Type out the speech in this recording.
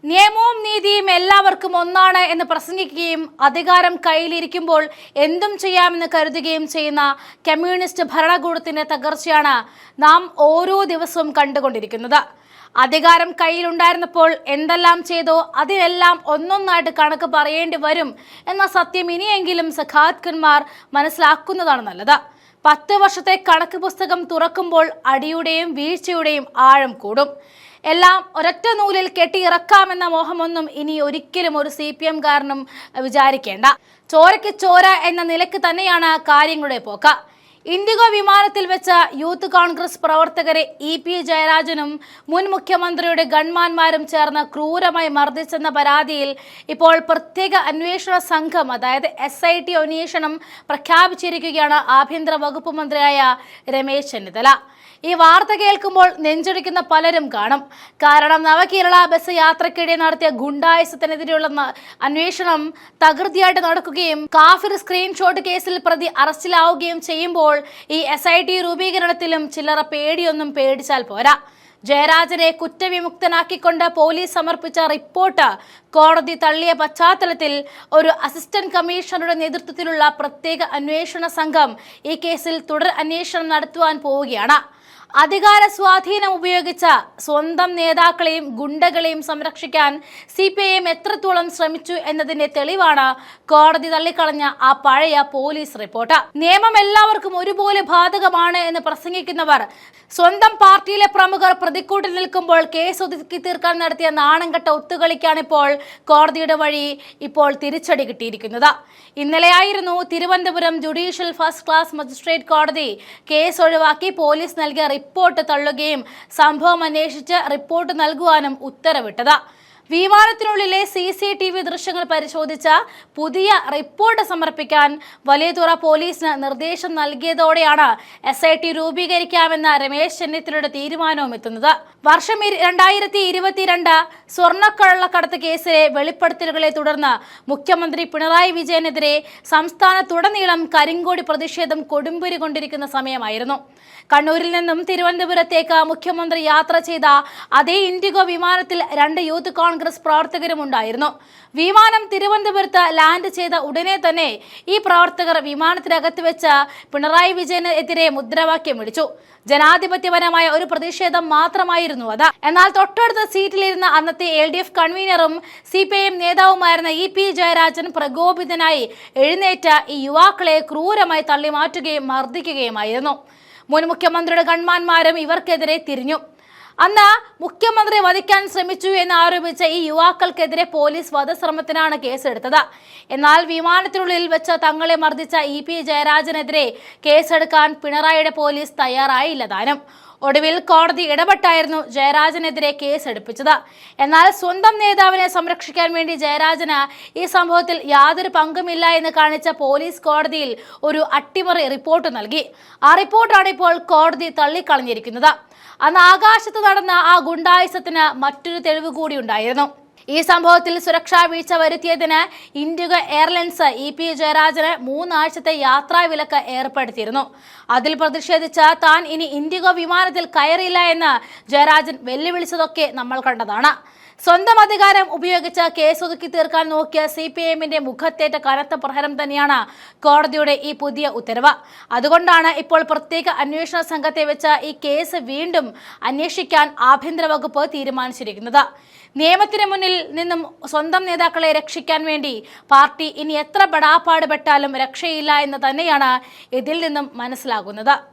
നിയമവും നീതിയും എല്ലാവർക്കും ഒന്നാണ് എന്ന് പ്രസംഗിക്കുകയും അധികാരം കയ്യിലിരിക്കുമ്പോൾ എന്തും ചെയ്യാമെന്ന് കരുതുകയും ചെയ്യുന്ന കമ്മ്യൂണിസ്റ്റ് ഭരണകൂടത്തിന്റെ തകർച്ചയാണ് നാം ഓരോ ദിവസവും കണ്ടുകൊണ്ടിരിക്കുന്നത്. അധികാരം കയ്യിലുണ്ടായിരുന്നപ്പോൾ എന്തെല്ലാം ചെയ്തോ അതിനെല്ലാം ഒന്നൊന്നായിട്ട് കണക്ക് പറയേണ്ടി വരും എന്ന സത്യം ഇനിയെങ്കിലും സഖാക്കന്മാർ മനസ്സിലാക്കുന്നതാണ് നല്ലത്. 10 വർഷത്തെ കണക്ക് പുസ്തകം തുറക്കുമ്പോൾ അടിയുടെയും വീഴ്ചയുടെയും ആഴം കൂടും. എല്ലാം ഒരൊറ്റ നൂലിൽ കെട്ടിയിറക്കാമെന്ന മോഹമൊന്നും ഇനി ഒരിക്കലും ഒരു CPM കാരനും വിചാരിക്കേണ്ട. ചോരയ്ക്ക് ചോര എന്ന നിലയ്ക്ക് തന്നെയാണ് കാര്യങ്ങളുടെ പോക്ക്. ഇൻഡിഗോ വിമാനത്തിൽ വെച്ച യൂത്ത് കോൺഗ്രസ് പ്രവർത്തകരെ EP ജയരാജനും മുൻ മുഖ്യമന്ത്രിയുടെ ഗൺമാന്മാരും ചേർന്ന് ക്രൂരമായി മർദ്ദിച്ചെന്ന പരാതിയിൽ ഇപ്പോൾ പ്രത്യേക അന്വേഷണ സംഘം, അതായത് SIT അന്വേഷണം പ്രഖ്യാപിച്ചിരിക്കുകയാണ് ആഭ്യന്തര വകുപ്പ് മന്ത്രിയായ രമേശ് ചെന്നിത്തല. ഈ വാർത്ത കേൾക്കുമ്പോൾ നെഞ്ചൊടിക്കുന്ന പലരും കാണും. കാരണം നവകേരള ബസ് യാത്രക്കിടെ നടത്തിയ ഗുണ്ടായുസത്തിനെതിരെയുള്ള അന്വേഷണം തകൃതിയായിട്ട് നടക്കുകയും കാഫിർ സ്ക്രീൻഷോട്ട് കേസിൽ പ്രതി അറസ്റ്റിലാവുകയും ചെയ്യുമ്പോൾ ഈ SIT രൂപീകരണത്തിലും ചില്ലറ പേടിയൊന്നും പേടിച്ചാൽ പോരാ. ജയരാജനെ കുറ്റവിമുക്തനാക്കിക്കൊണ്ട് പോലീസ് സമർപ്പിച്ച റിപ്പോർട്ട് കോടതി തള്ളിയ പശ്ചാത്തലത്തിൽ ഒരു അസിസ്റ്റന്റ് കമ്മീഷണറുടെ നേതൃത്വത്തിലുള്ള പ്രത്യേക അന്വേഷണ സംഘം ഈ കേസിൽ തുടർ അന്വേഷണം നടത്തുവാൻ പോവുകയാണ്. അധികാര സ്വാധീനം ഉപയോഗിച്ച സ്വന്തം നേതാക്കളെയും ഗുണ്ടകളെയും സംരക്ഷിക്കാൻ CPIM എത്രത്തോളം ശ്രമിച്ചു എന്നതിന്റെ തെളിവാണ് കോടതി തള്ളിക്കളഞ്ഞ ആ പഴയ പോലീസ് റിപ്പോർട്ട്. നിയമം എല്ലാവർക്കും ഒരുപോലെ ബാധകമാണ് എന്ന് പ്രസംഗിക്കുന്നവർ സ്വന്തം പാർട്ടിയിലെ പ്രമുഖർ പ്രതിക്കൂട്ടിൽ നിൽക്കുമ്പോൾ കേസ് ഒതുക്കി തീർക്കാൻ നടത്തിയ നാണംകെട്ട ഒത്തുകളിക്കാണിപ്പോൾ കോടതിയുടെ വഴി ഇപ്പോൾ തിരിച്ചടി കിട്ടിയിരിക്കുന്നത്. ഇന്നലെയായിരുന്നു Thiruvananthapuram judicial first class magistrate കോടതി കേസ് ഒഴിവാക്കി പോലീസ് നൽകിയ റിപ്പോർട്ട് തള്ളുകയും സംഭവം അന്വേഷിച്ച് റിപ്പോർട്ട് നൽകുവാനും ഉത്തരവിട്ടത്. വിമാനത്തിനുള്ളിലെ CCTV ദൃശ്യങ്ങൾ പരിശോധിച്ച പുതിയ റിപ്പോർട്ട് സമർപ്പിക്കാൻ വലിയതുറ പോലീസിന് നിർദ്ദേശം നൽകിയതോടെയാണ് SIT രൂപീകരിക്കാമെന്ന രമേശ് ചെന്നിത്തലയുടെ തീരുമാനവും എത്തുന്നത്. വർഷം 2022 സ്വർണ്ണക്കള്ളക്കടത്ത് കേസിലെ വെളിപ്പെടുത്തലുകളെ തുടർന്ന് മുഖ്യമന്ത്രി പിണറായി വിജയനെതിരെ സംസ്ഥാനത്തുടനീളം കരിങ്കോടി പ്രതിഷേധം കൊടുമ്പിരി കൊണ്ടിരിക്കുന്ന സമയമായിരുന്നു. കണ്ണൂരിൽ നിന്നും തിരുവനന്തപുരത്തേക്ക് മുഖ്യമന്ത്രി യാത്ര ചെയ്ത അതേ ഇൻഡിഗോ വിമാനത്തിൽ 2 യൂത്ത് കോൺഗ്രസ് പ്രവർത്തകരും ഉണ്ടായിരുന്നു. വിമാനം തിരുവനന്തപുരത്ത് ലാൻഡ് ചെയ്ത ഉടനെ തന്നെ ഈ പ്രവർത്തകർ വിമാനത്തിനകത്ത് വെച്ച് പിണറായി വിജയനെതിരെ മുദ്രാവാക്യം വിളിച്ചു. ജനാധിപത്യപരമായ ഒരു പ്രതിഷേധം മാത്രമായിരുന്നു അത്. എന്നാൽ തൊട്ടടുത്ത സീറ്റിലിരുന്ന അന്നത്തെ LDF കൺവീനറും CPIM നേതാവുമായിരുന്ന EP ജയരാജൻ പ്രകോപിതനായി എഴുന്നേറ്റ ഈ യുവാക്കളെ ക്രൂരമായി തള്ളിമാറ്റുകയും മർദ്ദിക്കുകയുമായിരുന്നു. മുൻ മുഖ്യമന്ത്രിയുടെ ഗൺമാന്മാരും ഇവർക്കെതിരെ തിരിഞ്ഞു. അന്ന് മുഖ്യമന്ത്രി വധിക്കാൻ ശ്രമിച്ചു എന്ന് ആരോപിച്ച ഈ യുവാക്കൾക്കെതിരെ പോലീസ് വധശ്രമത്തിനാണ് കേസെടുത്തത്. എന്നാൽ വിമാനത്തിനുള്ളിൽ വെച്ച് തങ്ങളെ മർദ്ദിച്ച EP ജയരാജനെതിരെ കേസെടുക്കാൻ പിണറായിയുടെ പോലീസ് തയ്യാറായില്ല താനും. ഒടുവിൽ കോടതി ഇടപെട്ടായിരുന്നു ജയരാജനെതിരെ കേസെടുപ്പിച്ചത്. എന്നാൽ സ്വന്തം നേതാവിനെ സംരക്ഷിക്കാൻ വേണ്ടി ജയരാജന് ഈ സംഭവത്തിൽ യാതൊരു പങ്കുമില്ല എന്ന് കാണിച്ച പോലീസ് കോടതിയിൽ ഒരു അട്ടിമറി റിപ്പോർട്ട് നൽകി. ആ റിപ്പോർട്ടാണ് ഇപ്പോൾ കോടതി തള്ളിക്കളഞ്ഞിരിക്കുന്നത്. അന്ന് ആകാശത്ത് നടന്ന ആ ഗുണ്ടായുസത്തിന് മറ്റൊരു തെളിവ് കൂടി ഉണ്ടായിരുന്നു. ഈ സംഭവത്തിൽ സുരക്ഷാ വീഴ്ച വരുത്തിയതിന് ഇൻഡിഗോ എയർലൈൻസ് EP ജയരാജന് 3 ആഴ്ചത്തെ യാത്രാ വിലക്ക് ഏർപ്പെടുത്തിയിരുന്നു. അതിൽ പ്രതിഷേധിച്ച് താൻ ഇനി ഇൻഡിഗോ വിമാനത്തിൽ കയറില്ല എന്ന് ജയരാജൻ വെല്ലുവിളിച്ചതൊക്കെ നമ്മൾ കണ്ടതാണ്. സ്വന്തം അധികാരം ഉപയോഗിച്ച് കേസ് ഒതുക്കി തീർക്കാൻ നോക്കിയ CPIMന്റെ മുഖത്തേറ്റ കനത്ത പ്രഹരം തന്നെയാണ് കോടതിയുടെ ഈ പുതിയ ഉത്തരവ്. അതുകൊണ്ടാണ് ഇപ്പോൾ പ്രത്യേക അന്വേഷണ സംഘത്തെ വെച്ച് ഈ കേസ് വീണ്ടും അന്വേഷിക്കാൻ ആഭ്യന്തര വകുപ്പ് തീരുമാനിച്ചിരിക്കുന്നത്. നിയമത്തിന് മുന്നിൽ നിന്നും സ്വന്തം നേതാക്കളെ രക്ഷിക്കാൻ വേണ്ടി പാർട്ടി ഇനി എത്ര പെടാപ്പാട് പെട്ടാലും രക്ഷയില്ല എന്ന് തന്നെയാണ് ഇതിൽ നിന്നും മനസ്സിലാകുന്നത്.